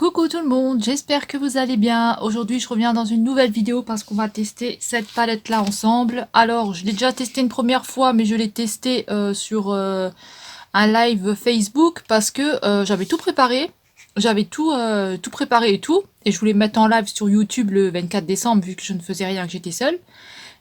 Coucou tout le monde, j'espère que vous allez bien. Aujourd'hui je reviens dans une nouvelle vidéo parce qu'on va tester cette palette là ensemble. Alors je l'ai déjà testé une première fois mais je l'ai testé sur un live Facebook parce que j'avais tout préparé. J'avais tout préparé et tout. Et je voulais me mettre en live sur YouTube le 24 décembre vu que je ne faisais rien, que j'étais seule.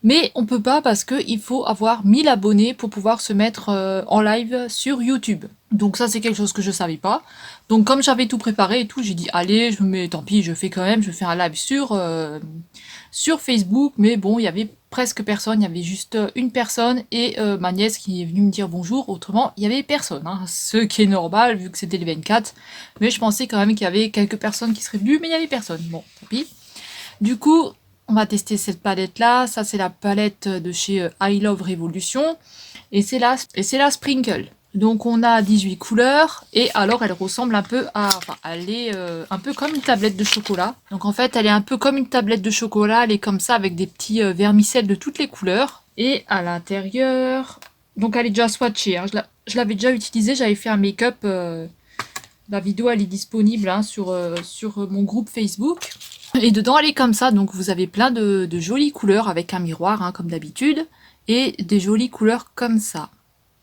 Mais on peut pas parce qu'il faut avoir 1000 abonnés pour pouvoir se mettre en live sur YouTube. Donc ça c'est quelque chose que je savais pas. Donc comme j'avais tout préparé et tout, j'ai dit allez, je me mets, tant pis, je fais quand même, je fais un live sur Facebook. Mais bon, il y avait presque personne, il y avait juste une personne et ma nièce qui est venue me dire bonjour. Autrement, il y avait personne, hein, ce qui est normal vu que c'était le 24. Mais je pensais quand même qu'il y avait quelques personnes qui seraient venues, mais il y avait personne. Bon, tant pis. Du coup, on va tester cette palette là. Ça c'est la palette de chez I Love Revolution et c'est la Sprinkle. Donc on a 18 couleurs et alors elle ressemble un peu à, enfin elle est un peu comme une tablette de chocolat. Donc en fait elle est un peu comme une tablette de chocolat, elle est comme ça avec des petits vermicelles de toutes les couleurs. Et à l'intérieur, donc elle est déjà swatchée, hein. Je l'avais déjà utilisée, j'avais fait un make-up, la vidéo elle est disponible hein, sur mon groupe Facebook. Et dedans elle est comme ça, donc vous avez plein de jolies couleurs avec un miroir hein, comme d'habitude. Et des jolies couleurs comme ça.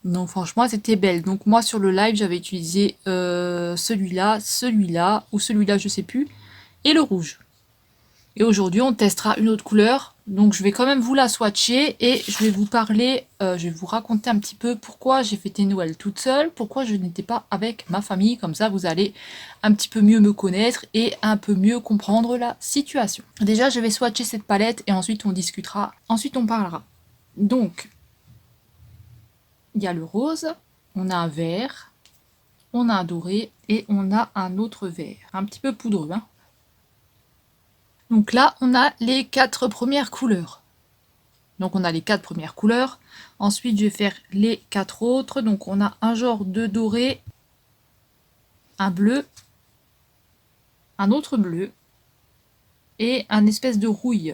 Donc franchement c'était belle. Donc moi sur le live j'avais utilisé celui-là, celui-là, ou celui-là je sais plus, et le rouge. Et aujourd'hui on testera une autre couleur. Donc je vais quand même vous la swatcher et je vais vous parler, je vais vous raconter un petit peu pourquoi j'ai fêté Noël toute seule, pourquoi je n'étais pas avec ma famille, comme ça vous allez un petit peu mieux me connaître et un peu mieux comprendre la situation. Déjà je vais swatcher cette palette et ensuite on discutera, ensuite on parlera. Donc il y a le rose, on a un vert, on a un doré et on a un autre vert. Un petit peu poudreux. Hein. Donc là, on a les 4 premières couleurs. Donc on a les 4 premières couleurs. Ensuite, je vais faire les 4 autres. Donc on a un genre de doré, un bleu, un autre bleu et un espèce de rouille.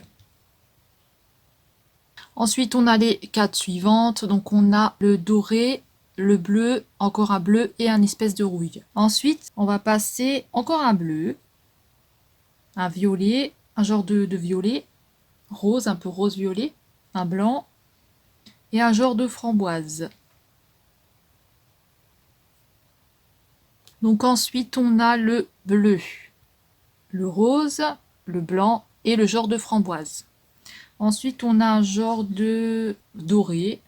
Ensuite, on a les 4 suivantes. Donc on a le doré, le bleu, encore un bleu et un espèce de rouille. Ensuite, on va passer encore un bleu, un violet, un genre de violet, rose, un peu rose-violet, un blanc et un genre de framboise. Donc ensuite, on a le bleu, le rose, le blanc et le genre de framboise. Ensuite, on a un genre de doré,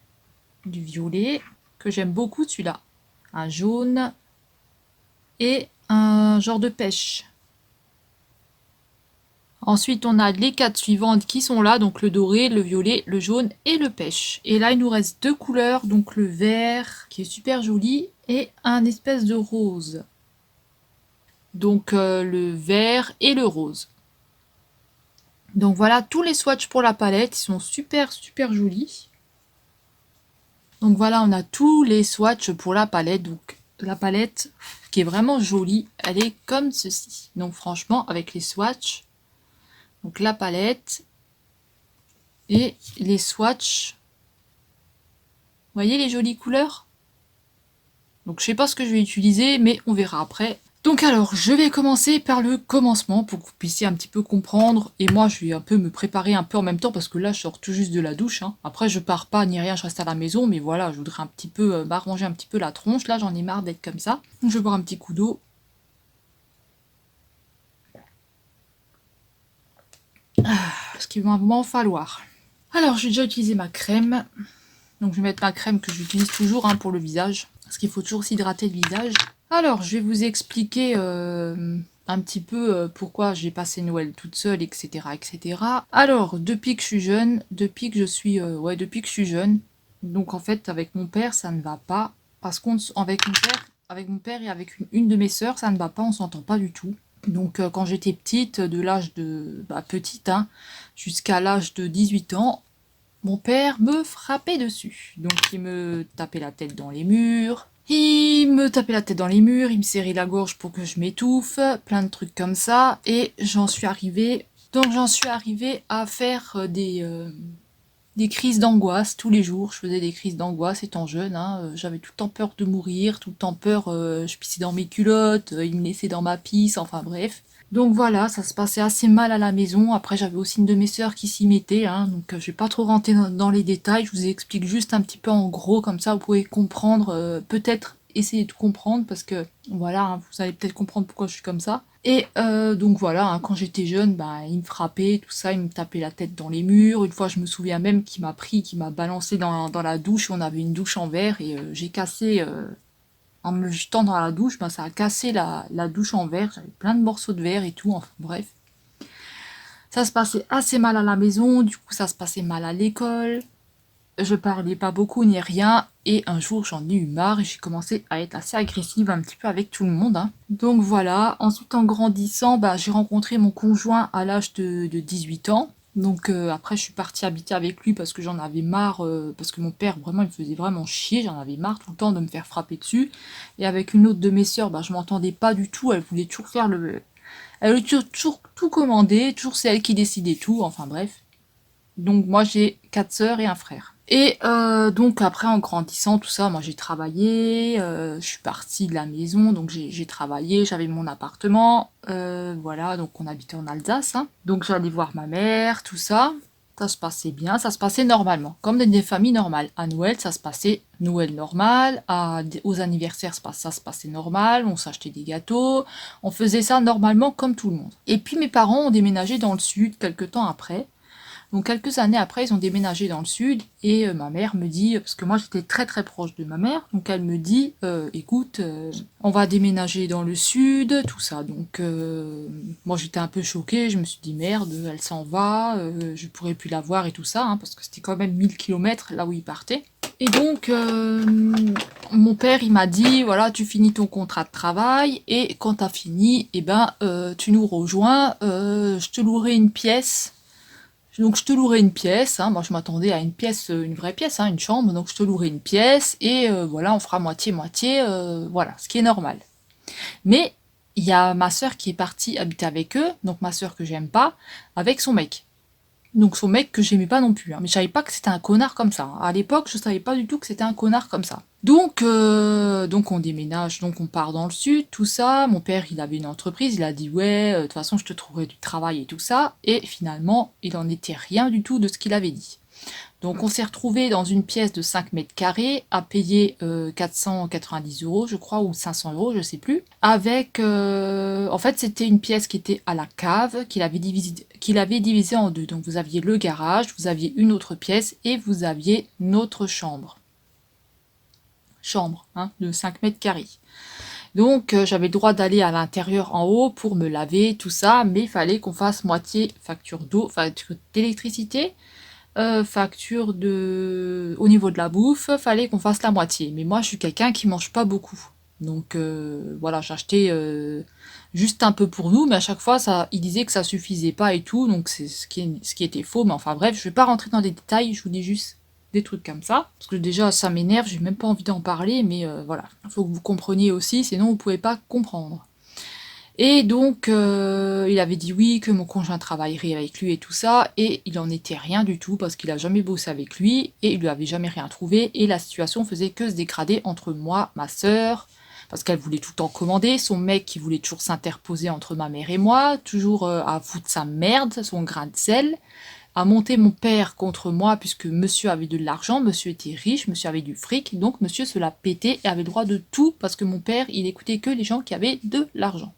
du violet, que j'aime beaucoup celui-là. Un jaune et un genre de pêche. Ensuite, on a les 4 suivantes qui sont là, donc le doré, le violet, le jaune et le pêche. Et là, il nous reste 2 couleurs, donc le vert, qui est super joli, et un espèce de rose. Donc le vert et le rose. Donc voilà tous les swatchs pour la palette, ils sont super jolis. Donc voilà, on a tous les swatchs pour la palette. Donc la palette qui est vraiment jolie, elle est comme ceci. Donc franchement, avec les swatchs, donc la palette et les swatchs, vous voyez les jolies couleurs? Donc je sais pas ce que je vais utiliser, mais on verra après. Donc alors, je vais commencer par le commencement pour que vous puissiez un petit peu comprendre. Et moi, je vais un peu me préparer un peu en même temps parce que là, je sors tout juste de la douche. Hein. Après, je pars pas ni rien, je reste à la maison. Mais voilà, je voudrais un petit peu m'arranger un petit peu la tronche. Là, j'en ai marre d'être comme ça. Donc, je vais boire un petit coup d'eau. Ce qu'il va m'en falloir. Alors, j'ai déjà utilisé ma crème. Donc, je vais mettre ma crème que j'utilise toujours hein, pour le visage. Parce qu'il faut toujours s'hydrater le visage. Alors, je vais vous expliquer un petit peu pourquoi j'ai passé Noël toute seule, etc., etc. Alors, depuis que je suis jeune, depuis que je suis jeune, donc en fait, avec mon père, ça ne va pas. Parce qu'avec mon père et avec une de mes sœurs, ça ne va pas, on s'entend pas du tout. Donc, quand j'étais petite, de l'âge de... petite, hein, jusqu'à l'âge de 18 ans, mon père me frappait dessus. Donc, il me tapait la tête dans les murs. Il me tapait la tête dans les murs, il me serrait la gorge pour que je m'étouffe, plein de trucs comme ça. Et j'en suis arrivée... Donc j'en suis arrivée à faire des crises d'angoisse tous les jours. Je faisais des crises d'angoisse étant jeune, hein. J'avais tout le temps peur de mourir, tout le temps peur, je pissais dans mes culottes, ils me laissaient dans ma pisse, enfin bref. Donc voilà, ça se passait assez mal à la maison. Après, j'avais aussi une de mes sœurs qui s'y mettait, hein, donc je vais pas trop rentrer dans les détails. Je vous explique juste un petit peu en gros, comme ça vous pouvez comprendre, peut-être essayer de comprendre, parce que voilà, hein, vous allez peut-être comprendre pourquoi je suis comme ça. Et donc voilà, hein, quand j'étais jeune, bah, il me frappait, tout ça, il me tapait la tête dans les murs. Une fois, je me souviens même qu'il m'a pris, qu'il m'a balancé dans la douche. On avait une douche en verre et j'ai cassé, en me jetant dans la douche, ben, ça a cassé la douche en verre. J'avais plein de morceaux de verre et tout, enfin bref. Ça se passait assez mal à la maison, du coup ça se passait mal à l'école. Je parlais pas beaucoup ni rien, et un jour j'en ai eu marre et j'ai commencé à être assez agressive un petit peu avec tout le monde, hein. Donc voilà, ensuite en grandissant, bah, j'ai rencontré mon conjoint à l'âge de 18 ans. Donc après je suis partie habiter avec lui parce que j'en avais marre, parce que mon père vraiment il me faisait vraiment chier, j'en avais marre tout le temps de me faire frapper dessus. Et avec une autre de mes sœurs, bah, je m'entendais pas du tout, elle voulait toujours faire le... Elle voulait toujours tout commander, toujours c'est elle qui décidait tout, enfin bref. Donc moi j'ai 4 sœurs et un frère. Et donc après en grandissant tout ça, moi j'ai travaillé, je suis partie de la maison, donc j'ai travaillé, j'avais mon appartement, voilà, donc on habitait en Alsace, hein. Donc j'allais voir ma mère, tout ça. Ça se passait bien, ça se passait normalement, comme dans des familles normales. À Noël, ça se passait Noël normal, aux anniversaires, ça se passait normal, on s'achetait des gâteaux, on faisait ça normalement comme tout le monde. Et puis mes parents ont déménagé dans le sud quelques temps après. Donc quelques années après, ils ont déménagé dans le sud et ma mère me dit, parce que moi j'étais très très proche de ma mère, donc elle me dit, écoute, on va déménager dans le sud, tout ça. Donc moi j'étais un peu choquée, je me suis dit merde, elle s'en va, je pourrais plus la voir et tout ça, hein, parce que c'était quand même 1000 km là où il partait. Et donc, mon père, il m'a dit, voilà, tu finis ton contrat de travail, et quand t'as fini, eh ben, tu nous rejoins, je te louerai une pièce. Donc je te louerai une pièce, hein. Moi je m'attendais à une pièce, une vraie pièce, hein, une chambre, donc je te louerai une pièce, et voilà, on fera moitié-moitié, voilà, ce qui est normal. Mais il y a ma sœur qui est partie habiter avec eux, donc ma sœur que j'aime pas, avec son mec. Donc son mec que j'aimais pas non plus, hein. Mais je savais pas que c'était un connard comme ça, hein. À l'époque, je savais pas du tout que c'était un connard comme ça. Donc on déménage, donc on part dans le sud, tout ça. Mon père, il avait une entreprise, il a dit ouais, de toute façon, je te trouverai du travail et tout ça. Et finalement, il en était rien du tout de ce qu'il avait dit. Donc on s'est retrouvé dans une pièce de 5 mètres carrés à payer 490 euros, je crois, ou 500 euros, je sais plus. Avec, en fait, c'était une pièce qui était à la cave, qu'il avait divisée en deux. Donc vous aviez le garage, vous aviez une autre pièce et vous aviez notre chambre. Chambre, hein, de 5 mètres carrés. Donc j'avais le droit d'aller à l'intérieur en haut pour me laver, tout ça, mais il fallait qu'on fasse moitié facture d'eau, facture d'électricité, facture de... Au niveau de la bouffe, fallait qu'on fasse la moitié. Mais moi, je suis quelqu'un qui mange pas beaucoup. Donc voilà, j'achetais juste un peu pour nous, mais à chaque fois, ça, il disait que ça suffisait pas et tout, donc c'est ce qui était faux. Mais enfin bref, je vais pas rentrer dans les détails, je vous dis juste des trucs comme ça. Parce que déjà, ça m'énerve, j'ai même pas envie d'en parler, mais voilà. Il faut que vous compreniez aussi, sinon vous pouvez pas comprendre. Et donc, il avait dit oui, que mon conjoint travaillerait avec lui et tout ça, et il en était rien du tout, parce qu'il a jamais bossé avec lui, et il lui avait jamais rien trouvé, et la situation faisait que se dégrader entre moi, ma sœur, parce qu'elle voulait tout le temps commander, son mec qui voulait toujours s'interposer entre ma mère et moi, toujours à foutre sa merde, son grain de sel, à monter mon père contre moi, puisque monsieur avait de l'argent, monsieur était riche, monsieur avait du fric, donc monsieur se la pétait et avait le droit de tout, parce que mon père, il écoutait que les gens qui avaient de l'argent.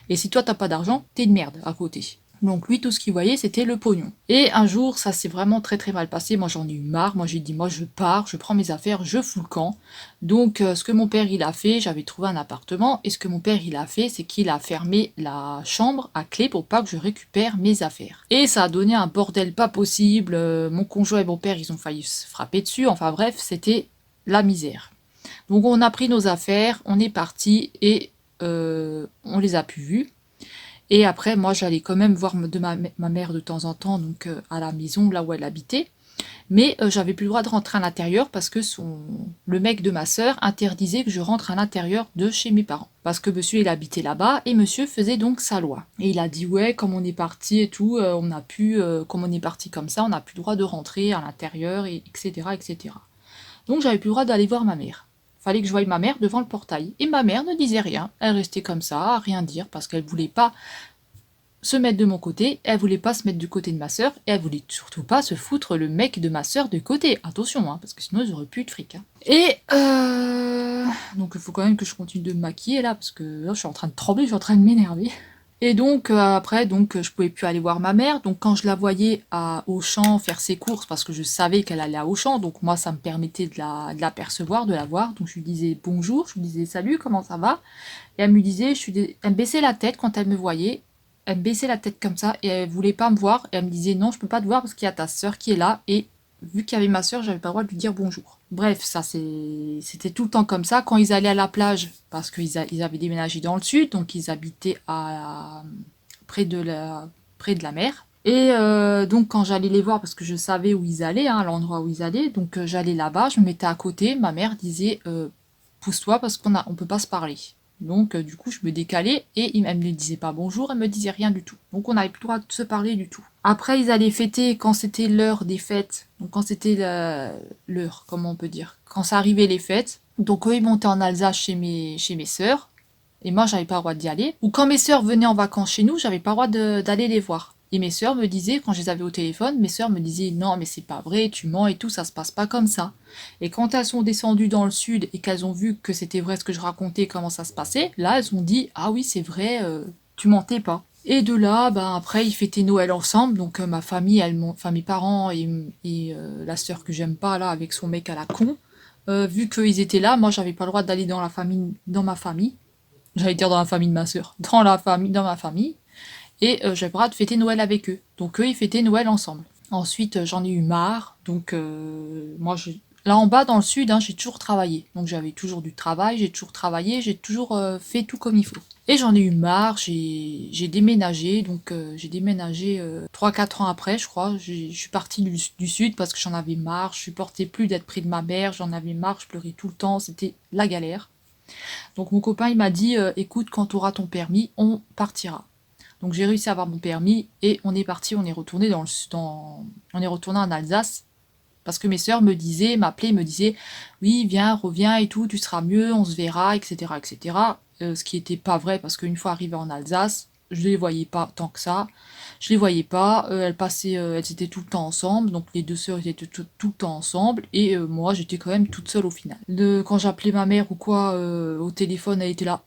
Et si toi t'as pas d'argent, t'es une merde à côté. Donc lui, tout ce qu'il voyait, c'était le pognon. Et un jour, ça s'est vraiment très très mal passé. Moi, j'en ai eu marre. Moi, j'ai dit, moi, je pars, je prends mes affaires, je fous le camp. Donc, ce que mon père, il a fait, j'avais trouvé un appartement. Et ce que mon père, il a fait, c'est qu'il a fermé la chambre à clé pour pas que je récupère mes affaires. Et ça a donné un bordel pas possible. Mon conjoint et mon père, ils ont failli se frapper dessus. Enfin bref, c'était la misère. Donc, on a pris nos affaires, on est parti et on les a plus vus. Et après, moi, j'allais quand même voir ma mère de temps en temps, donc à la maison, là où elle habitait. Mais j'avais plus le droit de rentrer à l'intérieur parce que le mec de ma sœur interdisait que je rentre à l'intérieur de chez mes parents. Parce que monsieur, il habitait là-bas et monsieur faisait donc sa loi. Et il a dit, ouais, comme on est parti et tout, on a pu, comme on est parti comme ça, on n'a plus le droit de rentrer à l'intérieur, et etc., etc. Donc j'avais plus le droit d'aller voir ma mère. Fallait que je voie ma mère devant le portail. Et ma mère ne disait rien. Elle restait comme ça, à rien dire, parce qu'elle voulait pas se mettre de mon côté, elle voulait pas se mettre du côté de ma sœur, et elle voulait surtout pas se foutre le mec de ma sœur de côté. Attention, hein, parce que sinon ils auraient plus de fric. Hein. Et donc il faut quand même que je continue de me maquiller là, parce que là je suis en train de trembler, je suis en train de m'énerver. Et donc après, donc je pouvais plus aller voir ma mère. Donc quand je la voyais à Auchan faire ses courses, parce que je savais qu'elle allait à Auchan, donc moi ça me permettait de la percevoir, de la voir. Donc je lui disais bonjour, je lui disais salut, comment ça va? Et elle me disait, elle me baissait la tête quand elle me voyait. Elle me baissait la tête comme ça et elle voulait pas me voir. Et elle me disait non, je peux pas te voir parce qu'il y a ta sœur qui est là. Et vu qu'il y avait ma sœur, j'avais pas le droit de lui dire bonjour. Bref, ça c'était tout le temps comme ça. Quand ils allaient à la plage, parce qu'ils avaient déménagé dans le sud, donc ils habitaient près de la mer. Et donc quand j'allais les voir, parce que je savais où ils allaient, hein, l'endroit où ils allaient, donc j'allais là-bas, je me mettais à côté, ma mère disait pousse-toi parce on peut pas se parler. Donc du coup je me décalais et elle ne me disait pas bonjour, elle me disait rien du tout. Donc on n'avait plus le droit de se parler du tout. Après ils allaient fêter quand c'était l'heure des fêtes, donc quand c'était l'heure, comment on peut dire, quand ça arrivait les fêtes. Donc eux ils montaient en Alsace chez mes sœurs et moi j'avais pas le droit d'y aller. Ou quand mes sœurs venaient en vacances chez nous, j'avais pas le droit d'aller les voir. Et mes sœurs me disaient, quand je les avais au téléphone, mes sœurs me disaient non mais c'est pas vrai, tu mens et tout, ça se passe pas comme ça. Et quand elles sont descendues dans le sud et qu'elles ont vu que c'était vrai ce que je racontais, comment ça se passait, là elles ont dit ah oui c'est vrai, tu mentais pas. Et de là, bah, après ils fêtaient Noël ensemble, donc ma famille, enfin mes parents et la sœur que j'aime pas là avec son mec à la con, vu qu'ils étaient là, moi j'avais pas le droit d'aller dans ma famille. J'allais dire dans la famille de ma sœur, dans ma famille. Et j'avais le droit de fêter Noël avec eux. Donc eux, ils fêtaient Noël ensemble. Ensuite, j'en ai eu marre. Donc moi, là en bas, dans le sud, hein, j'ai toujours travaillé. Donc j'avais toujours du travail, j'ai toujours travaillé, j'ai toujours fait tout comme il faut. Et j'en ai eu marre, j'ai déménagé. Donc j'ai déménagé 3-4 ans après, je crois. Je suis partie du sud parce que j'en avais marre. Je supportais plus d'être près de ma mère. J'en avais marre, je pleurais tout le temps. C'était la galère. Donc mon copain, il m'a dit, écoute, quand tu auras ton permis, on partira. Donc j'ai réussi à avoir mon permis et on est parti, on est retourné on est retourné en Alsace parce que mes sœurs m'appelaient, me disaient oui viens, reviens et tout, tu seras mieux, on se verra, etc., etc. Ce qui était pas vrai parce qu'une fois arrivée en Alsace, je les voyais pas tant que ça, je les voyais pas, elles étaient tout le temps ensemble, donc les deux sœurs étaient tout le temps ensemble et moi j'étais quand même toute seule au final. Quand j'appelais ma mère ou quoi au téléphone, elle était là.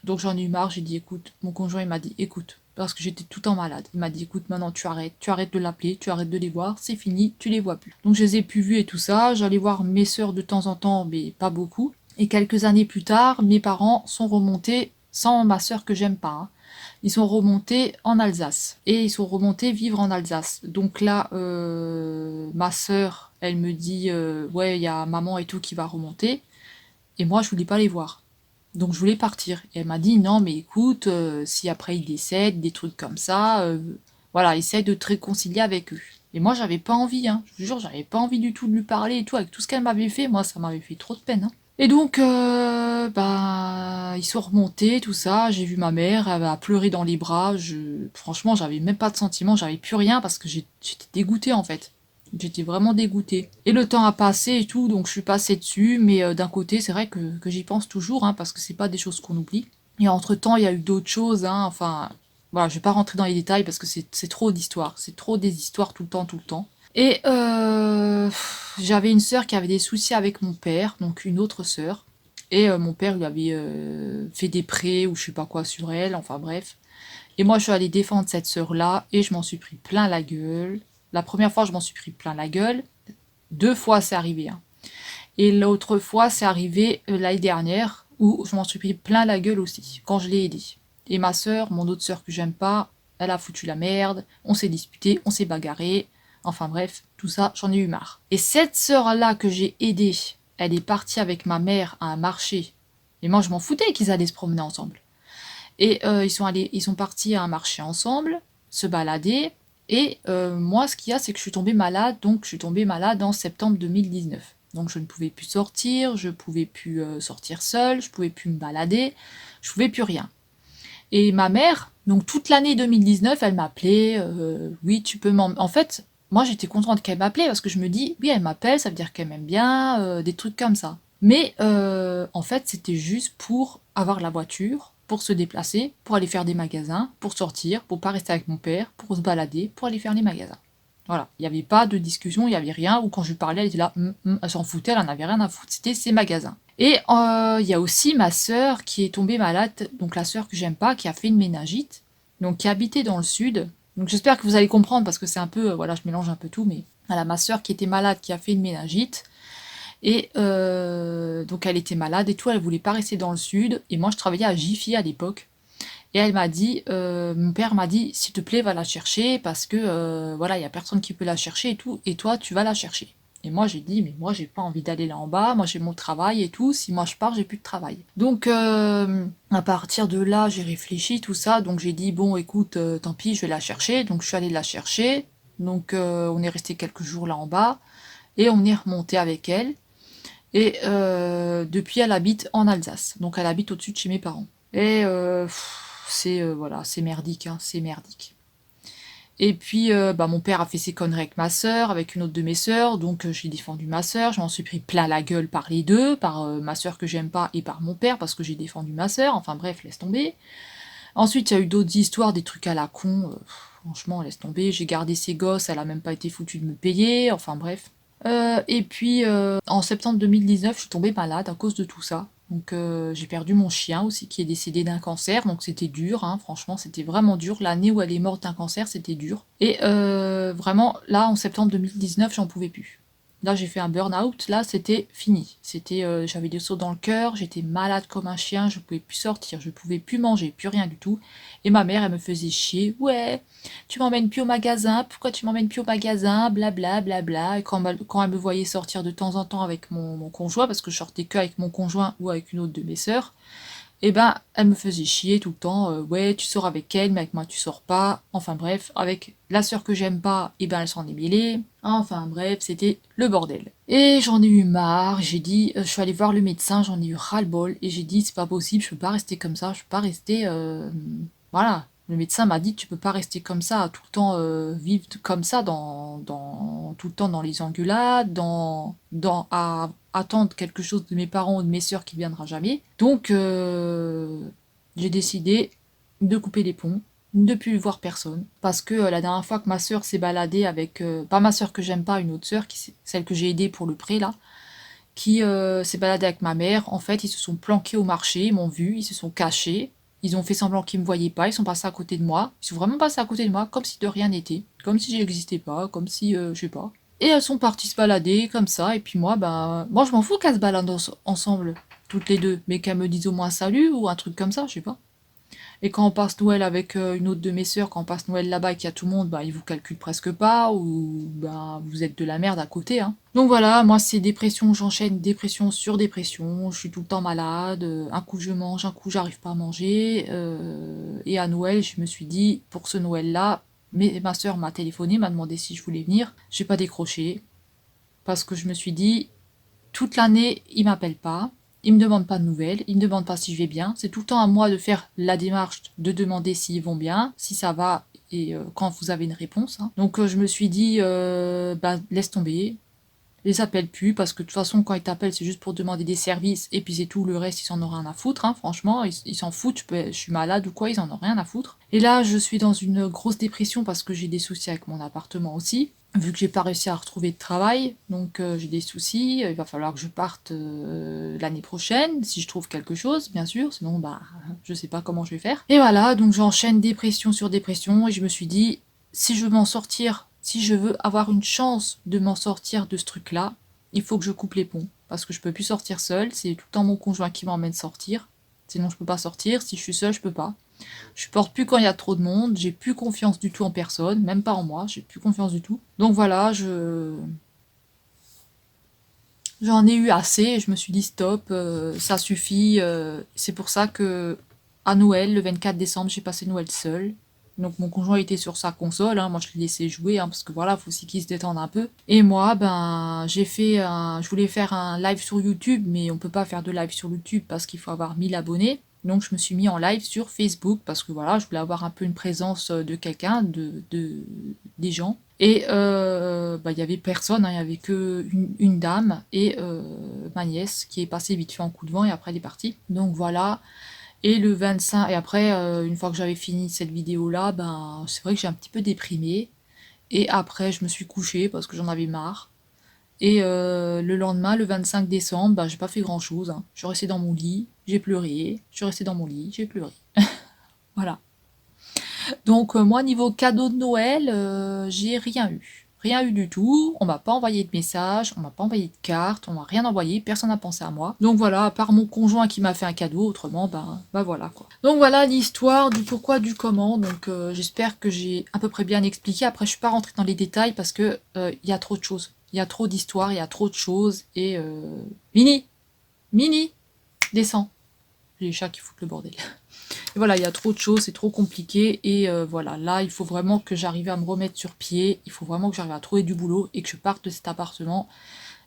Donc j'en ai eu marre, j'ai dit écoute, mon conjoint il m'a dit écoute, parce que j'étais tout le temps malade. Il m'a dit écoute, maintenant tu arrêtes de l'appeler, tu arrêtes de les voir, c'est fini, tu les vois plus. Donc je les ai plus vus et tout ça, j'allais voir mes sœurs de temps en temps, mais pas beaucoup. Et quelques années plus tard, mes parents sont remontés, sans ma sœur que j'aime pas, hein. Ils sont remontés en Alsace. Et ils sont remontés vivre en Alsace. Donc là, ma sœur, elle me dit ouais, il y a maman et tout qui va remonter. Et moi, je voulais pas les voir. Donc je voulais partir. Et elle m'a dit non mais écoute, si après il décède, des trucs comme ça, voilà, essaye de te réconcilier avec eux. Et moi j'avais pas envie, hein. Je vous jure, j'avais pas envie du tout de lui parler et tout, avec tout ce qu'elle m'avait fait, moi ça m'avait fait trop de peine. Hein. Et donc bah ils sont remontés, tout ça, j'ai vu ma mère, elle a pleuré dans les bras, franchement j'avais même pas de sentiments, j'avais plus rien parce que j'étais dégoûtée en fait. J'étais vraiment dégoûtée. Et le temps a passé et tout, donc je suis passée dessus, mais d'un côté, c'est vrai que j'y pense toujours, hein, parce que c'est pas des choses qu'on oublie. Et entre-temps, il y a eu d'autres choses, hein, enfin, voilà, je vais pas rentrer dans les détails parce que c'est trop d'histoires, c'est trop des histoires tout le temps, tout le temps. Et j'avais une sœur qui avait des soucis avec mon père, donc une autre sœur, et mon père lui avait fait des prêts ou je sais pas quoi sur elle, enfin bref. Et moi, je suis allée défendre cette sœur-là, et je m'en suis pris plein la gueule. La première fois, je m'en suis pris plein la gueule. 2 fois, c'est arrivé. Hein. Et l'autre fois, c'est arrivé l'année dernière, où je m'en suis pris plein la gueule aussi, quand je l'ai aidée. Et ma sœur, mon autre sœur que j'aime pas, elle a foutu la merde, on s'est disputé, on s'est bagarré. Enfin bref, tout ça, j'en ai eu marre. Et cette sœur-là que j'ai aidée, elle est partie avec ma mère à un marché. Et moi, je m'en foutais qu'ils allaient se promener ensemble. Et ils sont partis à un marché ensemble, se balader. Et moi, ce qu'il y a, c'est que je suis tombée malade, donc je suis tombée malade en septembre 2019. Donc je ne pouvais plus sortir, je pouvais plus sortir seule, je pouvais plus me balader, je pouvais plus rien. Et ma mère, donc toute l'année 2019, elle m'appelait, oui, tu peux m'en... En fait, moi j'étais contente qu'elle m'appelait parce que je me dis, oui, elle m'appelle, ça veut dire qu'elle m'aime bien, des trucs comme ça. Mais en fait, c'était juste pour avoir la voiture, pour se déplacer, pour aller faire des magasins, pour sortir, pour pas rester avec mon père, pour se balader, pour aller faire les magasins. Voilà, il n'y avait pas de discussion, il n'y avait rien, ou quand je lui parlais, elle était là, elle s'en foutait, elle en avait rien à foutre, c'était ses magasins. Et il y a aussi ma sœur qui est tombée malade, donc la sœur que j'aime pas, qui a fait une méningite, donc qui habitait dans le sud. Donc j'espère que vous allez comprendre parce que c'est un peu, voilà, je mélange un peu tout, mais voilà, ma sœur qui était malade, qui a fait une méningite, et donc elle était malade et tout, elle voulait pas rester dans le sud, et moi je travaillais à Jiffy à l'époque. Et elle m'a dit, mon père m'a dit, s'il te plaît, va la chercher parce que voilà, il y a personne qui peut la chercher et tout, et toi, tu vas la chercher. Et moi, j'ai dit, mais moi, j'ai pas envie d'aller là en bas, moi, j'ai mon travail et tout, si moi je pars, j'ai plus de travail. Donc, à partir de là, j'ai réfléchi, tout ça, donc j'ai dit, bon, écoute, tant pis, je vais la chercher. Donc, je suis allée la chercher, donc on est resté quelques jours là en bas, et on est remonté avec elle. Et depuis, elle habite en Alsace, donc elle habite au-dessus de chez mes parents. Et c'est voilà, c'est merdique, hein, c'est merdique. Et puis bah, mon père a fait ses conneries avec ma sœur, avec une autre de mes sœurs, donc j'ai défendu ma sœur, je m'en suis pris plein la gueule par les deux, par ma sœur que j'aime pas et par mon père parce que j'ai défendu ma sœur, enfin bref, laisse tomber. Ensuite, il y a eu d'autres histoires, des trucs à la con, franchement, laisse tomber, j'ai gardé ses gosses, elle a même pas été foutue de me payer, enfin bref. Et puis en septembre 2019, je suis tombée malade à cause de tout ça. Donc j'ai perdu mon chien aussi qui est décédé d'un cancer, donc c'était dur, hein, franchement c'était vraiment dur. L'année où elle est morte d'un cancer, c'était dur. Et vraiment, là en septembre 2019, j'en pouvais plus. Là j'ai fait un burn-out, là c'était fini. C'était, j'avais des sauts dans le cœur, j'étais malade comme un chien, je pouvais plus sortir, je pouvais plus manger, plus rien du tout. Et ma mère, elle me faisait chier, ouais, tu m'emmènes plus au magasin, pourquoi tu m'emmènes plus au magasin, blabla, blabla. Et quand elle me voyait sortir de temps en temps avec mon conjoint, parce que je sortais que avec mon conjoint ou avec une autre de mes sœurs, et ben elle me faisait chier tout le temps, ouais, tu sors avec elle, mais avec moi tu sors pas. Enfin bref, avec la sœur que j'aime pas, et ben elle s'en est mêlée. Enfin bref, c'était le bordel. Et j'en ai eu marre, j'ai dit, je suis allée voir le médecin, j'en ai eu ras-le-bol, et j'ai dit, c'est pas possible, je peux pas rester comme ça, je peux pas rester, voilà. Le médecin m'a dit tu peux pas rester comme ça, tout le temps vivre comme ça, tout le temps dans les engueulades, à attendre quelque chose de mes parents ou de mes sœurs qui viendra jamais. Donc j'ai décidé de couper les ponts, de plus voir personne. Parce que la dernière fois que ma sœur s'est baladée avec, pas ma sœur que j'aime pas, une autre sœur, celle que j'ai aidée pour le prêt là, qui s'est baladée avec ma mère, en fait ils se sont planqués au marché, ils m'ont vu, ils se sont cachés. Ils ont fait semblant qu'ils me voyaient pas, ils sont passés à côté de moi. Ils sont vraiment passés à côté de moi, comme si de rien n'était. Comme si j'existais pas, comme si, je sais pas. Et elles sont parties se balader, comme ça. Et puis moi, bah, moi je m'en fous qu'elles se baladent ensemble, toutes les deux. Mais qu'elles me disent au moins salut, ou un truc comme ça, je sais pas. Et quand on passe Noël avec une autre de mes sœurs, quand on passe Noël là-bas et qu'il y a tout le monde, bah, ils vous calculent presque pas, ou bah, vous êtes de la merde à côté. Hein. Donc voilà, moi c'est dépression, j'enchaîne dépression sur dépression, je suis tout le temps malade, un coup je mange, un coup j'arrive pas à manger. Et à Noël, je me suis dit, pour ce Noël-là, ma sœur m'a téléphoné, m'a demandé si je voulais venir. J'ai pas décroché, parce que je me suis dit, toute l'année, il m'appelle pas. Il me demande pas de nouvelles, il me demande pas si je vais bien. C'est tout le temps à moi de faire la démarche de demander s'ils vont bien, si ça va et quand vous avez une réponse. Hein. Donc je me suis dit, bah, laisse tomber, les appelle plus parce que de toute façon quand ils t'appellent c'est juste pour demander des services et puis c'est tout, le reste ils en ont rien à foutre, hein, franchement, ils s'en foutent, je suis malade ou quoi, ils en ont rien à foutre. Et là je suis dans une grosse dépression parce que j'ai des soucis avec mon appartement aussi. Vu que j'ai pas réussi à retrouver de travail, donc j'ai des soucis, il va falloir que je parte l'année prochaine, si je trouve quelque chose, bien sûr, sinon bah je sais pas comment je vais faire. Et voilà, donc j'enchaîne dépression sur dépression, et je me suis dit, si je veux m'en sortir, si je veux avoir une chance de m'en sortir de ce truc-là, il faut que je coupe les ponts, parce que je peux plus sortir seule, c'est tout le temps mon conjoint qui m'emmène sortir, sinon je peux pas sortir, si je suis seule je peux pas. Je supporte plus quand il y a trop de monde, j'ai plus confiance du tout en personne, même pas en moi, j'ai plus confiance du tout. Donc voilà, j'en ai eu assez et je me suis dit stop, ça suffit. C'est pour ça que à Noël, le 24 décembre, j'ai passé Noël seule. Donc mon conjoint était sur sa console, hein, moi je l'ai laissé jouer, hein, parce que voilà, faut aussi qu'il se détende un peu. Et moi, ben, je voulais faire un live sur YouTube, mais on peut pas faire de live sur YouTube parce qu'il faut avoir 1000 abonnés. Donc je me suis mis en live sur Facebook parce que voilà, je voulais avoir un peu une présence de quelqu'un, des gens. Et bah, il y avait personne, hein, il y avait que une dame et ma nièce qui est passée vite fait en coup de vent et après elle est partie. Donc voilà. Et le 25, et après, une fois que j'avais fini cette vidéo-là, ben, c'est vrai que j'ai un petit peu déprimé. Et après, je me suis couchée parce que j'en avais marre. Et le lendemain, le 25 décembre, ben, j'ai pas fait grand-chose, hein. Je suis restée dans mon lit, j'ai pleuré. Je suis restée dans mon lit, j'ai pleuré. Voilà. Donc moi, niveau cadeau de Noël, j'ai rien eu. Rien eu du tout, on m'a pas envoyé de message, on m'a pas envoyé de carte, on m'a rien envoyé, personne n'a pensé à moi. Donc voilà, à part mon conjoint qui m'a fait un cadeau, autrement, bah voilà quoi. Donc voilà l'histoire du pourquoi, du comment, donc j'espère que j'ai à peu près bien expliqué. Après je suis pas rentrée dans les détails parce que il y a trop de choses. Il y a trop d'histoires, il y a trop de choses, et Mini, Mini, descends. J'ai les chats qui foutent le bordel. Et voilà, il y a trop de choses, c'est trop compliqué. Et voilà, là, il faut vraiment que j'arrive à me remettre sur pied. Il faut vraiment que j'arrive à trouver du boulot et que je parte de cet appartement.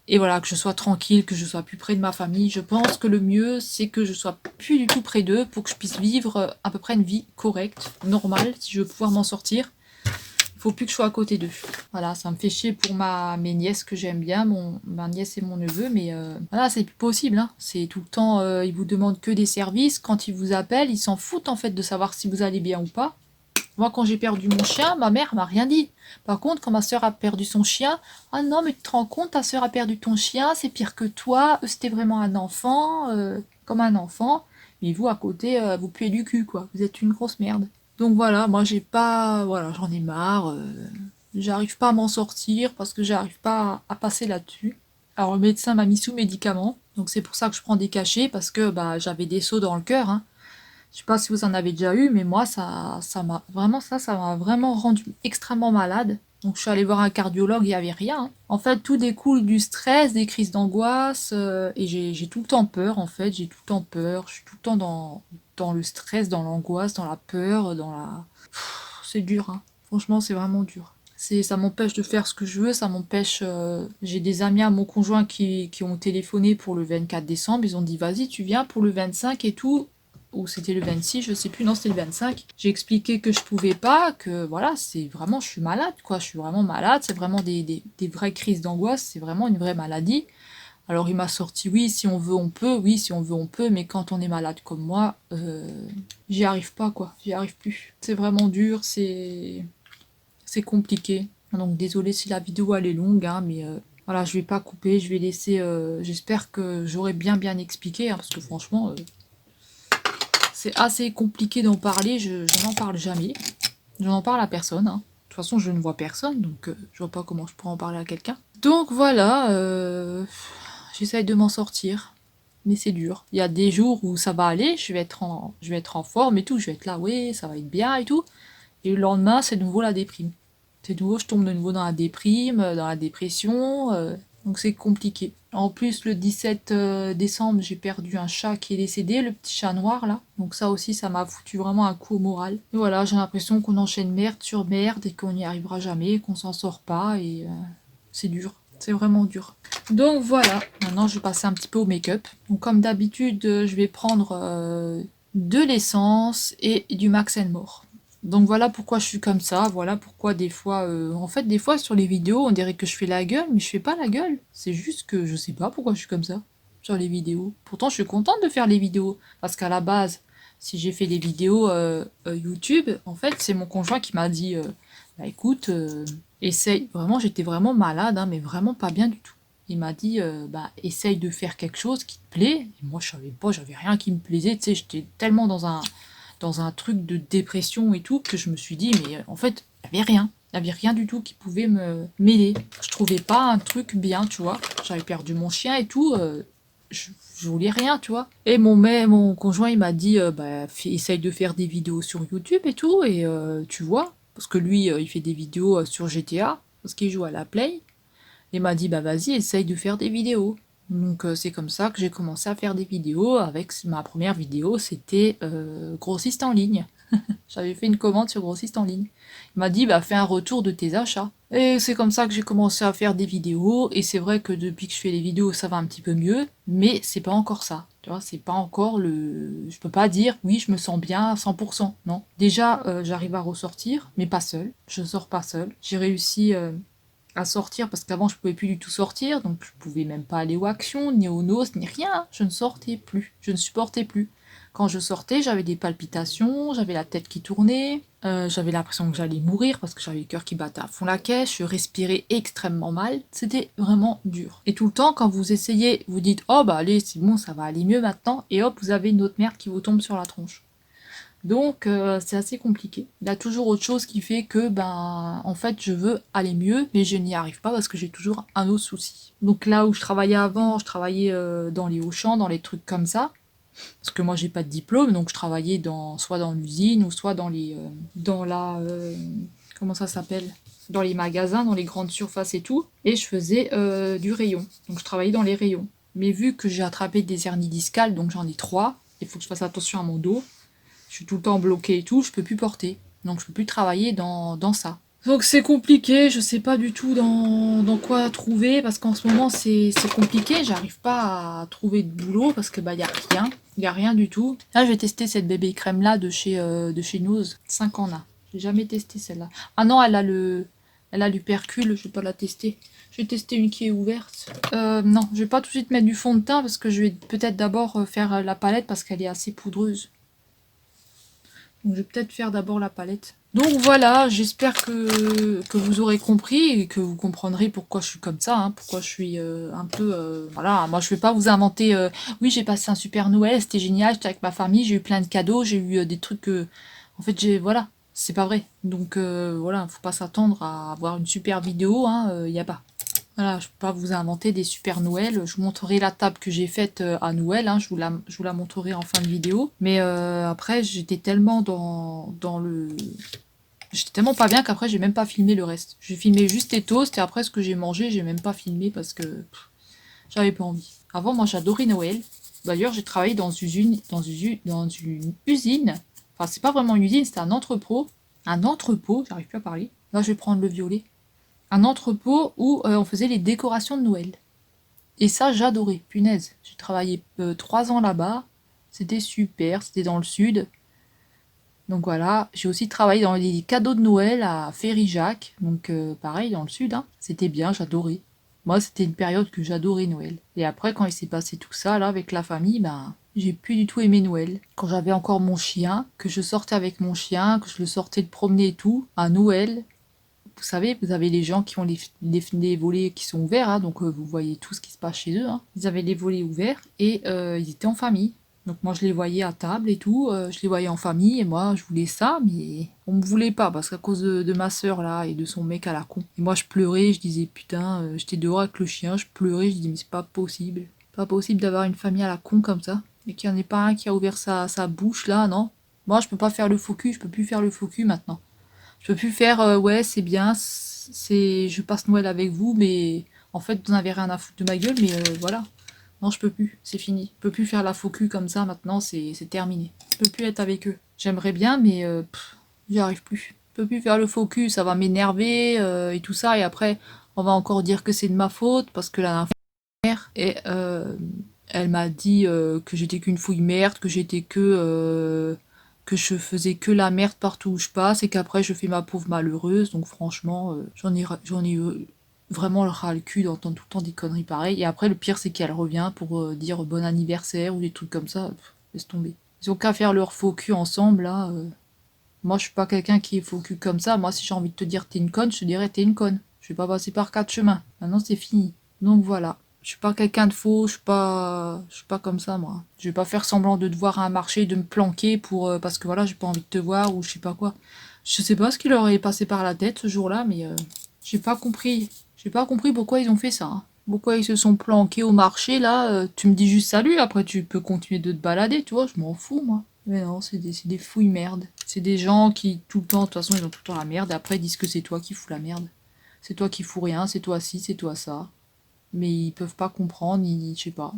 Et voilà, que je sois tranquille, que je sois plus près de ma famille. Je pense que le mieux, c'est que je sois plus du tout près d'eux pour que je puisse vivre à peu près une vie correcte, normale, si je veux pouvoir m'en sortir. Il faut plus que je sois à côté d'eux. Voilà, ça me fait chier pour mes nièces que j'aime bien, ma nièce et mon neveu, mais voilà, c'est plus possible. Hein. C'est tout le temps, ils vous demandent que des services. Quand ils vous appellent, ils s'en foutent en fait de savoir si vous allez bien ou pas. Moi, quand j'ai perdu mon chien, ma mère m'a rien dit. Par contre, quand ma soeur a perdu son chien, ah non, mais tu te rends compte, ta soeur a perdu ton chien, c'est pire que toi, c'était vraiment un enfant, comme un enfant. Mais vous, à côté, vous puez du cul, quoi. Vous êtes une grosse merde. Donc voilà, moi j'ai pas, voilà, j'en ai marre. J'arrive pas à m'en sortir parce que j'arrive pas à passer là-dessus. Alors le médecin m'a mis sous médicaments, donc c'est pour ça que je prends des cachets parce que bah j'avais des sauts dans le cœur. Hein. Je sais pas si vous en avez déjà eu, mais moi ça m'a vraiment ça m'a vraiment rendu extrêmement malade. Donc je suis allée voir un cardiologue, il y avait rien. Hein. En fait, tout découle du stress, des crises d'angoisse, et j'ai tout le temps peur. En fait, j'ai tout le temps peur. Je suis tout le temps dans le stress, dans l'angoisse, dans la peur, dans la. C'est dur. Hein. Franchement, c'est vraiment dur. Ça m'empêche de faire ce que je veux, ça m'empêche. J'ai des amis à mon conjoint qui ont téléphoné pour le 24 décembre. Ils ont dit vas-y, tu viens pour le 25 et tout ou c'était le 26, je sais plus, non c'était le 25. J'ai expliqué que je pouvais pas, que voilà, c'est vraiment, je suis malade quoi, je suis vraiment malade, c'est vraiment des vraies crises d'angoisse, c'est vraiment une vraie maladie. Alors il m'a sorti oui, si on veut on peut, oui, si on veut on peut, mais quand on est malade comme moi, j'y arrive pas quoi, j'y arrive plus. C'est vraiment dur, c'est compliqué. Donc désolé si la vidéo elle est longue, hein, mais voilà, je vais pas couper, je vais laisser, j'espère que j'aurai bien expliqué, hein, parce que franchement... c'est assez compliqué d'en parler, je n'en parle jamais. Je n'en parle à personne. Hein. De toute façon, je ne vois personne, donc je vois pas comment je pourrais en parler à quelqu'un. Donc voilà, j'essaye de m'en sortir. Mais c'est dur. Il y a des jours où ça va aller, je vais être en forme et tout, je vais être là, oui, ça va être bien et tout. Et le lendemain, c'est de nouveau la déprime. C'est de nouveau, je tombe de nouveau dans la déprime, dans la dépression. Donc c'est compliqué. En plus, le 17 décembre, j'ai perdu un chat qui est décédé, le petit chat noir là. Donc ça aussi, ça m'a foutu vraiment un coup au moral. Et voilà, j'ai l'impression qu'on enchaîne merde sur merde et qu'on n'y arrivera jamais, qu'on s'en sort pas et c'est dur. C'est vraiment dur. Donc voilà, maintenant je vais passer un petit peu au make-up. Donc comme d'habitude, je vais prendre de l'essence et du Max More. Donc voilà pourquoi je suis comme ça, voilà pourquoi des fois, en fait des fois sur les vidéos on dirait que je fais la gueule, mais je fais pas la gueule. C'est juste que je sais pas pourquoi je suis comme ça sur les vidéos. Pourtant je suis contente de faire les vidéos, parce qu'à la base, si j'ai fait des vidéos YouTube, en fait c'est mon conjoint qui m'a dit, bah écoute, essaye, vraiment j'étais vraiment malade, hein, mais vraiment pas bien du tout. Il m'a dit, bah essaye de faire quelque chose qui te plaît. Et moi je savais pas, j'avais rien qui me plaisait, tu sais, j'étais tellement dans un truc de dépression et tout, que je me suis dit, mais en fait, il n'y avait rien. Il n'y avait rien du tout qui pouvait me m'aider. Je trouvais pas un truc bien, tu vois. J'avais perdu mon chien et tout, je voulais rien, tu vois. Et mon conjoint, il m'a dit, bah, essaye de faire des vidéos sur YouTube et tout, et tu vois. Parce que lui, il fait des vidéos sur GTA, parce qu'il joue à la Play. Il m'a dit, bah vas-y, essaye de faire des vidéos. Donc c'est comme ça que j'ai commencé à faire des vidéos. Avec ma première vidéo, c'était grossiste en ligne. J'avais fait une commande sur grossiste en ligne. Il m'a dit, bah, fais un retour de tes achats. Et c'est comme ça que j'ai commencé à faire des vidéos. Et c'est vrai que depuis que je fais les vidéos, ça va un petit peu mieux. Mais c'est pas encore ça. Tu vois, c'est pas encore le. Je peux pas dire, oui, je me sens bien à 100%. Non. Déjà, j'arrive à ressortir, mais pas seule. Je sors pas seule. J'ai réussi à sortir parce qu'avant, je pouvais plus du tout sortir. Donc, je pouvais même pas aller aux actions, ni aux noces, ni rien. Je ne sortais plus. Je ne supportais plus. Quand je sortais, j'avais des palpitations, j'avais la tête qui tournait, j'avais l'impression que j'allais mourir parce que j'avais le cœur qui battait à fond la caisse, je respirais extrêmement mal, c'était vraiment dur. Et tout le temps, quand vous essayez, vous dites oh bah allez, c'est bon, ça va aller mieux maintenant, et hop, vous avez une autre merde qui vous tombe sur la tronche. Donc c'est assez compliqué. Il y a toujours autre chose qui fait que ben en fait je veux aller mieux, mais je n'y arrive pas parce que j'ai toujours un autre souci. Donc là où je travaillais avant, je travaillais dans les Auchan, dans les trucs comme ça. Parce que moi j'ai pas de diplôme, donc je travaillais soit dans l'usine ou soit dans la comment ça s'appelle, dans les magasins, dans les grandes surfaces et tout, et je faisais du rayon. Donc je travaillais dans les rayons. Mais vu que j'ai attrapé des hernies discales, donc j'en ai 3, il faut que je fasse attention à mon dos. Je suis tout le temps bloquée et tout, je peux plus porter. Donc je peux plus travailler dans ça. Donc c'est compliqué, je sais pas du tout dans quoi trouver parce qu'en ce moment c'est compliqué, j'arrive pas à trouver de boulot parce que bah y a rien du tout. Là je vais tester cette bébé crème là de chez Nose, 5 ans là. J'ai jamais testé celle-là. Ah non, elle a l'upercule, je vais pas la tester. Je vais tester une qui est ouverte. Non, je vais pas tout de suite mettre du fond de teint parce que je vais peut-être d'abord faire la palette parce qu'elle est assez poudreuse. Donc je vais peut-être faire d'abord la palette. Donc voilà, j'espère que vous aurez compris et que vous comprendrez pourquoi je suis comme ça, hein, pourquoi je suis un peu... voilà, moi je vais pas vous inventer... oui, j'ai passé un super Noël, c'était génial, j'étais avec ma famille, j'ai eu plein de cadeaux, j'ai eu des trucs que... En fait, j'ai... Voilà, c'est pas vrai. Donc voilà, faut pas s'attendre à avoir une super vidéo, hein, y a pas. Voilà, je peux pas vous inventer des super Noël. Je vous montrerai la table que j'ai faite à Noël, hein, je vous la montrerai en fin de vidéo. Mais après, j'étais tellement dans le... J'étais tellement pas bien qu'après, j'ai même pas filmé le reste. J'ai filmé juste les toasts et après, ce que j'ai mangé, j'ai même pas filmé parce que j'avais pas envie. Avant, moi, j'adorais Noël. D'ailleurs, j'ai travaillé dans une usine. Enfin, c'est pas vraiment une usine, c'était un entrepôt. Un entrepôt, j'arrive plus à parler. Là, je vais prendre le violet. Un entrepôt où on faisait les décorations de Noël. Et ça, j'adorais, punaise. J'ai travaillé 3 ans là-bas. C'était super, c'était dans le sud. Donc voilà, j'ai aussi travaillé dans les cadeaux de Noël à Ferry-Jacques. Donc pareil, dans le sud, hein. C'était bien, j'adorais. Moi, c'était une période que j'adorais Noël. Et après, quand il s'est passé tout ça, là, avec la famille, ben, j'ai plus du tout aimé Noël. Quand j'avais encore mon chien, que je sortais avec mon chien, que je le sortais de promener et tout, à Noël, vous savez, vous avez les gens qui ont les volets qui sont ouverts, hein, donc vous voyez tout ce qui se passe chez eux. Hein. Ils avaient les volets ouverts et ils étaient en famille. Donc moi je les voyais à table et tout, je les voyais en famille et moi je voulais ça, mais on me voulait pas parce qu'à cause de ma soeur là et de son mec à la con. Et moi je pleurais, je disais putain, j'étais dehors avec le chien, je pleurais, je disais mais c'est pas possible. Pas possible d'avoir une famille à la con comme ça. Et qu'il n'y en ait pas un qui a ouvert sa bouche là, non. Moi je peux pas faire le faux cul, je peux plus faire le faux cul maintenant. Je peux plus faire ouais c'est bien, c'est je passe Noël avec vous, mais en fait vous n'avez rien à foutre de ma gueule, mais voilà. Non je peux plus, c'est fini. Je peux plus faire la faux cul comme ça maintenant, c'est terminé. Je peux plus être avec eux. J'aimerais bien, mais j'y arrive plus. Je peux plus faire le faux cul, ça va m'énerver et tout ça, et après on va encore dire que c'est de ma faute parce que la mère et elle m'a dit que j'étais qu'une fouille merde, que je faisais que la merde partout où je passe et qu'après je fais ma pauvre malheureuse. Donc franchement, j'en ai eu vraiment le ras le cul d'entendre tout le temps des conneries pareilles. Et après, le pire, c'est qu'elle revient pour dire bon anniversaire ou des trucs comme ça. Laisse tomber. Ils ont qu'à faire leur faux cul ensemble, là. Moi, je suis pas quelqu'un qui est faux cul comme ça. Moi, si j'ai envie de te dire t'es une conne, je te dirais t'es une conne. Je vais pas passer par 4 chemins. Maintenant, c'est fini. Donc voilà. Je suis pas quelqu'un de faux, je suis pas comme ça moi. Je vais pas faire semblant de te voir à un marché, de me planquer pour parce que voilà, j'ai pas envie de te voir ou je sais pas quoi. Je sais pas ce qui leur est passé par la tête ce jour-là, mais j'ai pas compris. J'ai pas compris pourquoi ils ont fait ça. Hein. Pourquoi ils se sont planqués au marché là tu me dis juste salut, après tu peux continuer de te balader, tu vois, je m'en fous moi. Mais non, c'est des fouilles merde. C'est des gens qui tout le temps, de toute façon, ils ont tout le temps la merde et après ils disent que c'est toi qui fous la merde. C'est toi qui fous rien, c'est toi ci, c'est toi ça mais ils peuvent pas comprendre, je sais pas.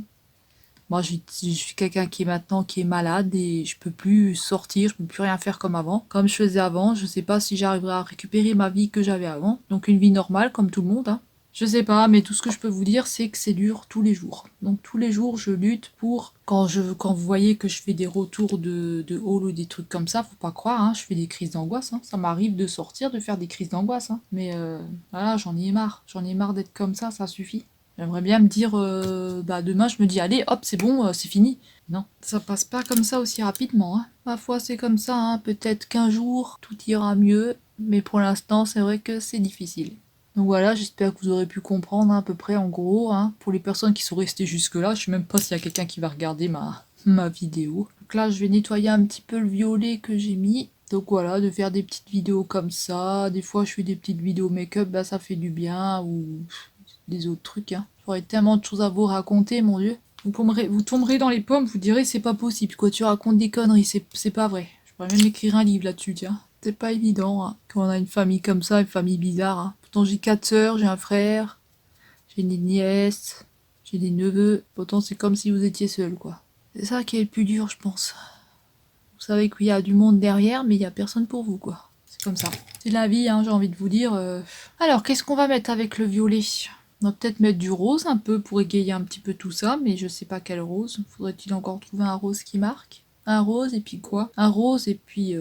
Moi, je suis quelqu'un qui est maintenant qui est malade et je peux plus sortir, je peux plus rien faire comme avant. Comme je faisais avant, je sais pas si j'arriverai à récupérer ma vie que j'avais avant. Donc une vie normale comme tout le monde, hein. Je sais pas, mais tout ce que je peux vous dire, c'est que c'est dur tous les jours. Donc tous les jours, je lutte pour quand vous voyez que je fais des retours de haul ou des trucs comme ça, faut pas croire, hein, je fais des crises d'angoisse, hein. Ça m'arrive de sortir, de faire des crises d'angoisse, hein. Mais voilà, j'en ai marre. J'en ai marre d'être comme ça suffit. J'aimerais bien me dire, bah demain je me dis, allez, hop, c'est bon, c'est fini. Non, ça passe pas comme ça aussi rapidement, hein. Ma foi, c'est comme ça, hein. Peut-être qu'un jour, tout ira mieux, mais pour l'instant, c'est vrai que c'est difficile. Donc voilà, j'espère que vous aurez pu comprendre, hein, à peu près en gros, hein. Pour les personnes qui sont restées jusque-là, je sais même pas s'il y a quelqu'un qui va regarder ma vidéo. Donc là, je vais nettoyer un petit peu le violet que j'ai mis. Donc voilà, de faire des petites vidéos comme ça. Des fois, je fais des petites vidéos make-up, bah ça fait du bien, ou des autres trucs, hein. J'aurais tellement de choses à vous raconter, mon dieu. Vous tomberez dans les pommes, vous direz c'est pas possible, quoi, tu racontes des conneries, c'est pas vrai. Je pourrais même écrire un livre là-dessus, tiens. C'est pas évident, hein, quand on a une famille comme ça, une famille bizarre, hein. Pourtant j'ai 4 sœurs, j'ai un frère, j'ai des nièces, j'ai des neveux. Pourtant c'est comme si vous étiez seul, quoi. C'est ça qui est le plus dur, je pense. Vous savez qu'il y a du monde derrière, mais il y a personne pour vous, quoi. C'est comme ça. C'est la vie, hein, j'ai envie de vous dire. Alors, qu'est-ce qu'on va mettre avec le violet? On va peut-être mettre du rose un peu pour égayer un petit peu tout ça, mais je sais pas quel rose. Faudrait-il encore trouver un rose qui marque? Un rose et puis quoi? Un rose et puis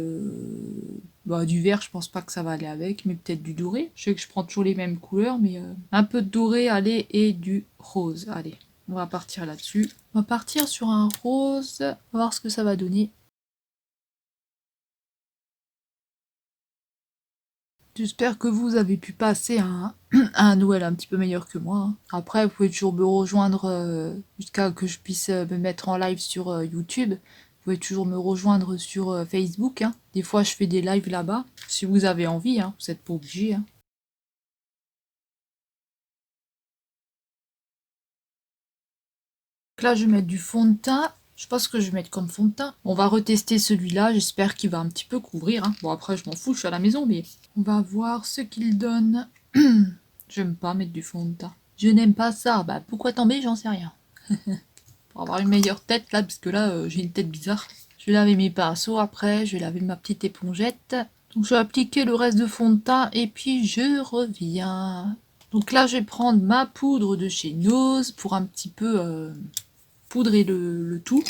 bah, du vert, je pense pas que ça va aller avec, mais peut-être du doré. Je sais que je prends toujours les mêmes couleurs, mais un peu de doré, allez, et du rose. Allez, on va partir là-dessus. On va partir sur un rose, on va voir ce que ça va donner. J'espère que vous avez pu passer un Noël un petit peu meilleur que moi, hein. Après, vous pouvez toujours me rejoindre jusqu'à que je puisse me mettre en live sur YouTube. Vous pouvez toujours me rejoindre sur Facebook, hein. Des fois, je fais des lives là-bas. Si vous avez envie, hein. Vous n'êtes pas obligé, hein. Donc là, je vais mettre du fond de teint. Je sais pas ce que je vais mettre comme fond de teint. On va retester celui-là. J'espère qu'il va un petit peu couvrir, hein. Bon, après, je m'en fous, je suis à la maison, mais on va voir ce qu'il donne. J'aime pas mettre du fond de teint. Je n'aime pas ça. Bah pourquoi tomber, j'en sais rien. Pour avoir une meilleure tête là, parce que là j'ai une tête bizarre. Je vais laver mes pinceaux après, je vais laver ma petite épongette. Donc je vais appliquer le reste de fond de teint et puis je reviens. Donc là je vais prendre ma poudre de chez Nose pour un petit peu poudrer le tout.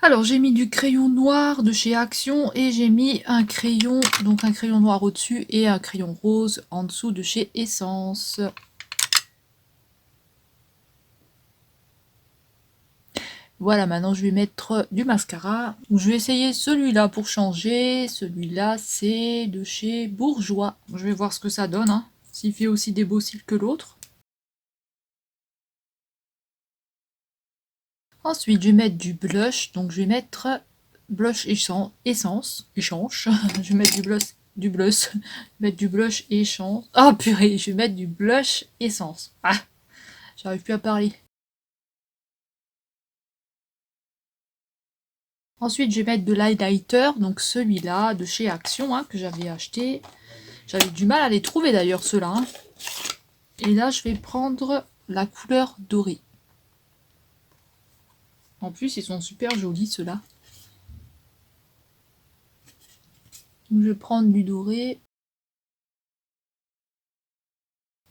Alors j'ai mis du crayon noir de chez Action et j'ai mis un crayon, donc un crayon noir au-dessus et un crayon rose en dessous de chez Essence. Voilà, maintenant je vais mettre du mascara. Donc, je vais essayer celui-là pour changer. Celui-là c'est de chez Bourjois. Je vais voir ce que ça donne, hein. S'il fait aussi des beaux cils que l'autre. Ensuite je vais mettre du blush. Donc je vais mettre blush essence. Échange. Je vais mettre du blush. Mettre du blush essence. Oh purée, je vais mettre du blush essence. Ah, j'arrive plus à parler. Ensuite, je vais mettre de l'highlighter, donc celui-là de chez Action, hein, que j'avais acheté. J'avais du mal à les trouver d'ailleurs, ceux-là, hein. Et là, je vais prendre la couleur dorée. En plus, ils sont super jolis, ceux-là. Donc, je vais prendre du doré.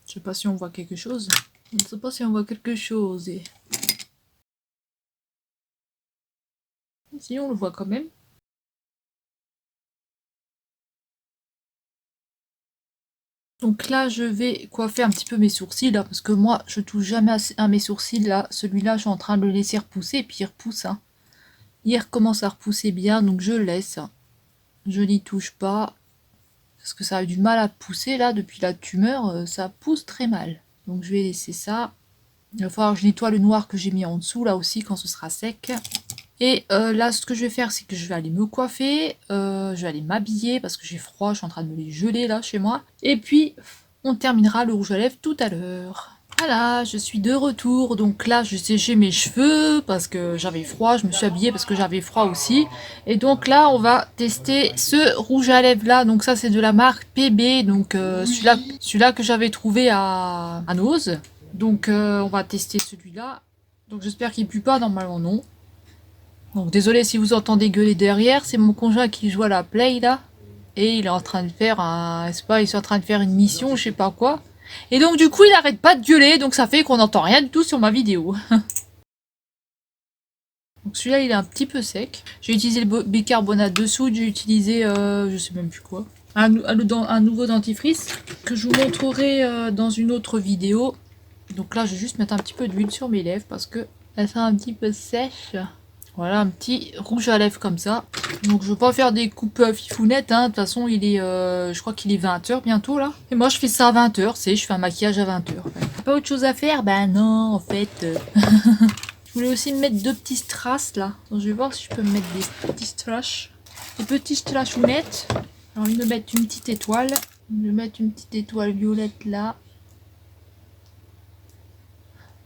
Je sais pas si on voit quelque chose. Je ne sais pas si on voit quelque chose. Si, on le voit quand même. Donc là, je vais coiffer un petit peu mes sourcils, là, parce que moi, je touche jamais à mes sourcils, là. Celui-là, je suis en train de le laisser repousser, et puis il repousse, hein. Il recommence à repousser bien, donc je le laisse. Je n'y touche pas, parce que ça a eu du mal à pousser, là, depuis la tumeur, ça pousse très mal. Donc je vais laisser ça. Il va falloir que je nettoie le noir que j'ai mis en dessous, là aussi, quand ce sera sec. Et là, ce que je vais faire, c'est que je vais aller me coiffer, je vais aller m'habiller parce que j'ai froid, je suis en train de me les geler là chez moi. Et puis, on terminera le rouge à lèvres tout à l'heure. Voilà, je suis de retour. Donc là, j'ai séché mes cheveux parce que j'avais froid. Je me suis habillée parce que j'avais froid aussi. Et donc là, on va tester ce rouge à lèvres là. Donc ça, c'est de la marque PB. Donc celui-là que j'avais trouvé à Nose. Donc on va tester celui-là. Donc j'espère qu'il pue pas. Normalement, non. Donc désolé si vous entendez gueuler derrière. C'est mon conjoint qui joue à la play là. Et il est en train de faire un... Je sais pas, ils sont en train de faire une mission, je sais pas quoi. Et donc du coup il arrête pas de gueuler, donc ça fait qu'on n'entend rien du tout sur ma vidéo. Donc celui-là il est un petit peu sec. J'ai utilisé le bicarbonate dessous, j'ai utilisé je sais même plus quoi. Un nouveau dentifrice que je vous montrerai dans une autre vidéo. Donc là je vais juste mettre un petit peu d'huile sur mes lèvres parce que elles sont un petit peu sèches. Voilà, un petit rouge à lèvres comme ça. Donc je veux pas faire des coupes fifounettes, hein. De toute façon il est, je crois qu'il est 20h bientôt là. Et moi je fais ça à 20h, c'est, je fais un maquillage à 20h. Pas autre chose à faire? Ben non, en fait. Je voulais aussi me mettre deux petits strass là. Donc je vais voir si je peux me mettre des petits strass. Des petits strasshounettes. J'ai envie de mettre une petite étoile. Je vais mettre une petite étoile violette là.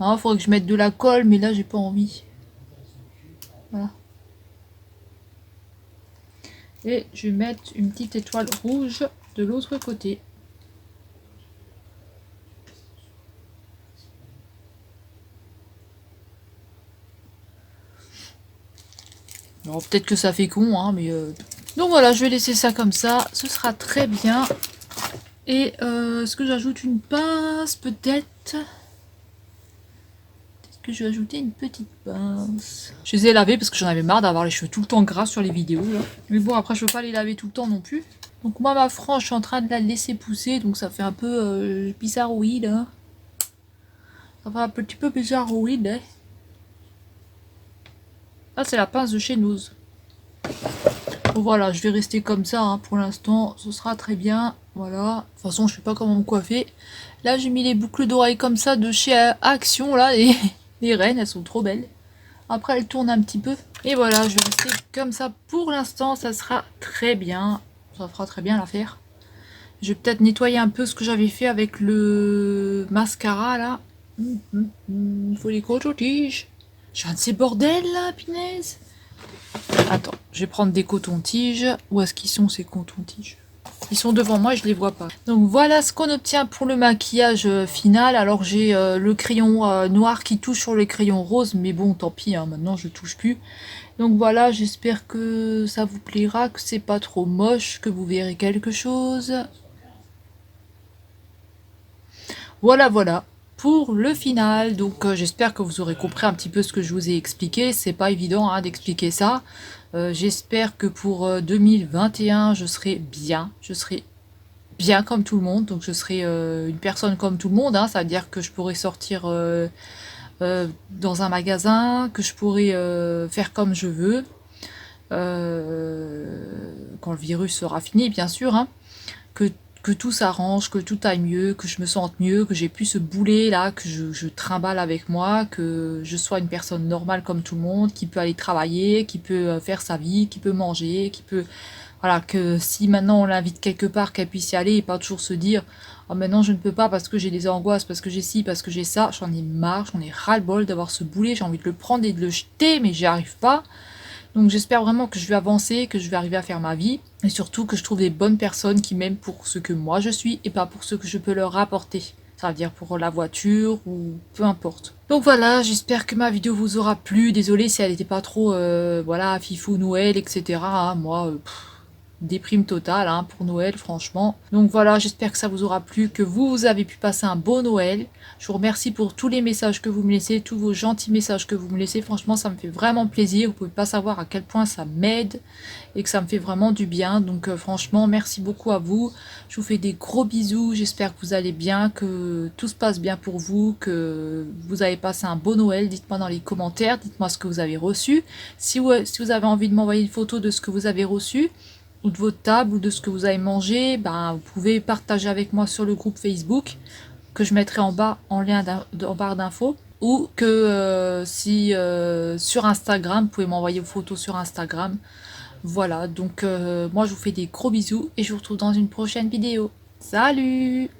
Non, il faudrait que je mette de la colle, mais là j'ai pas envie. Voilà. Et je vais mettre une petite étoile rouge de l'autre côté. Alors peut-être que ça fait con, hein, mais... Donc voilà, je vais laisser ça comme ça. Ce sera très bien. Et est-ce que j'ajoute une pince peut-être? Que je vais ajouter une petite pince. Je les ai lavés parce que j'en avais marre d'avoir les cheveux tout le temps gras sur les vidéos là. Mais bon, après je peux pas les laver tout le temps non plus. Donc moi ma frange, je suis en train de la laisser pousser, donc ça fait un peu bizarroïde là. Ça fait un petit peu bizarroïde. Hein. Ah, c'est la pince de chez Nose. Bon voilà, je vais rester comme ça hein, pour l'instant, ce sera très bien. Voilà, de toute façon je sais pas comment me coiffer. Là j'ai mis les boucles d'oreilles comme ça de chez Action là, et les reines elles sont trop belles. Après elle tourne un petit peu. Et voilà, je vais rester comme ça pour l'instant, ça sera très bien. Ça fera très bien l'affaire. Je vais peut-être nettoyer un peu ce que j'avais fait avec le mascara là. Il faut les coton-tiges. J'ai un de ces bordels là, punaise. Attends, je vais prendre des cotons-tiges. Où est-ce qu'ils sont ces cotons-tiges? Ils sont devant moi et je les vois pas. Donc voilà ce qu'on obtient pour le maquillage final. Alors j'ai le crayon noir qui touche sur le crayon rose. Mais bon, tant pis, hein, maintenant je touche plus. Donc voilà, j'espère que ça vous plaira, que c'est pas trop moche, que vous verrez quelque chose. Voilà, voilà. Pour le final, donc j'espère que vous aurez compris un petit peu ce que je vous ai expliqué. C'est pas évident hein, d'expliquer ça. J'espère que pour 2021, je serai bien comme tout le monde. Donc je serai une personne comme tout le monde. Hein. Ça veut dire que je pourrai sortir dans un magasin, que je pourrai faire comme je veux. Quand le virus sera fini, bien sûr. Hein. Que tout s'arrange, que tout aille mieux, que je me sente mieux, que j'ai plus ce boulet là, que je trimballe avec moi, que je sois une personne normale comme tout le monde, qui peut aller travailler, qui peut faire sa vie, qui peut manger, qui peut... Voilà, que si maintenant on l'invite quelque part, qu'elle puisse y aller et pas toujours se dire « Oh maintenant je ne peux pas parce que j'ai des angoisses, parce que j'ai ci, parce que j'ai ça », j'en ai marre, j'en ai ras-le-bol d'avoir ce boulet, j'ai envie de le prendre et de le jeter, mais j'y arrive pas. Donc j'espère vraiment que je vais avancer, que je vais arriver à faire ma vie. Et surtout que je trouve des bonnes personnes qui m'aiment pour ce que moi je suis et pas pour ce que je peux leur apporter. Ça veut dire pour la voiture ou peu importe. Donc voilà, j'espère que ma vidéo vous aura plu. Désolée si elle n'était pas trop, voilà, fifou, Noël, etc. Hein. Moi, déprime totale hein, pour Noël franchement. Donc voilà, j'espère que ça vous aura plu, que vous avez pu passer un beau Noël. Je vous remercie pour tous les messages que vous me laissez, tous vos gentils messages que vous me laissez. Franchement, ça me fait vraiment plaisir. Vous pouvez pas savoir à quel point ça m'aide et que ça me fait vraiment du bien. Donc franchement, merci beaucoup à vous. Je vous fais des gros bisous. J'espère que vous allez bien, que tout se passe bien pour vous, que vous avez passé un beau Noël. Dites-moi dans les commentaires, dites-moi ce que vous avez reçu. Si vous avez envie de m'envoyer une photo de ce que vous avez reçu, ou de votre table, ou de ce que vous avez mangé, ben, vous pouvez partager avec moi sur le groupe Facebook, que je mettrai en bas, en lien en barre d'infos, ou que si sur Instagram, vous pouvez m'envoyer vos photos sur Instagram. Voilà, donc moi je vous fais des gros bisous, et je vous retrouve dans une prochaine vidéo. Salut!